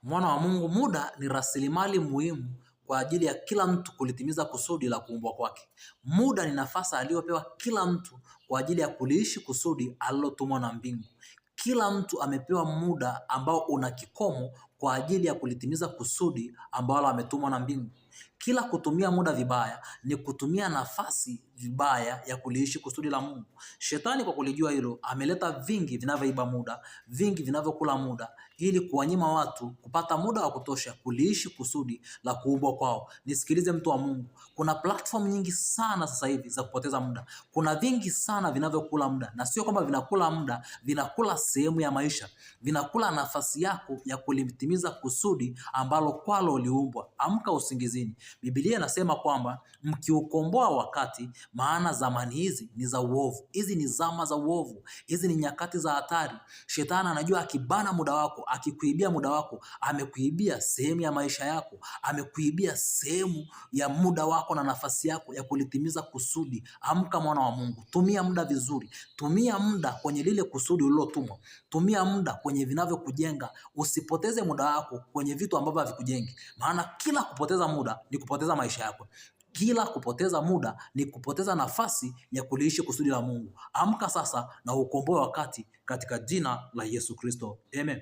Mwana wa Mungu, muda ni rasilimali muhimu kwa ajili ya kila mtu kulitimiza kusudi la kuumbwa kwake. Muda ni nafasi aliyopewa kila mtu kwa ajili ya kuliishi kusudi alilotumwa na mbingu. Kila mtu amepewa muda ambao una kikomo kwa ajili ya kulitimiza kusudi ambalo ametumwa na mbingu. Kila kutumia muda vibaya ni kutumia nafasi vibaya ya kuliishi kusudi la Mungu. Shetani kwa kulijua hilo ameleta vingi vinavyoiba muda, vingi vinavyokula muda, ili kuwanyima watu kupata muda wa kutosha kuliishi kusudi la kuumbwa kwao. Nisikilize mtu wa Mungu, kuna platform nyingi sana sasa hivi za kupoteza muda. Kuna vingi sana vinavyokula muda, na sio kwamba vinakula muda, vinakula sehemu ya maisha, vinakula nafasi yako ya kulitimiza kusudi ambalo kwalo uliumbwa. Amka usingizini. Biblia inasema kwamba mkiukomboa wakati, maana zamani hizi ni za uovu. Hizi ni zama za uovu. Hizi ni nyakati za hatari. Shetani anajua akibana muda wako, akikuibia muda wako, amekuibia sehemu ya maisha yako, amekuibia sehemu ya muda wako na nafasi yako ya kulitimiza kusudi. Amka mwana wa Mungu, tumia muda vizuri. Tumia muda kwenye lile kusudi ulilotumwa. Tumia muda kwenye vinavyokujenga. Usipoteze muda wako kwenye vitu ambavyo havikujengi. Maana kila kupoteza muda ni kupoteza maisha yako. Kila kupoteza muda ni kupoteza nafasi ya kuliishi kusudi la Mungu. Amka sasa na ukomboe wakati katika jina la Yesu Kristo. Amen.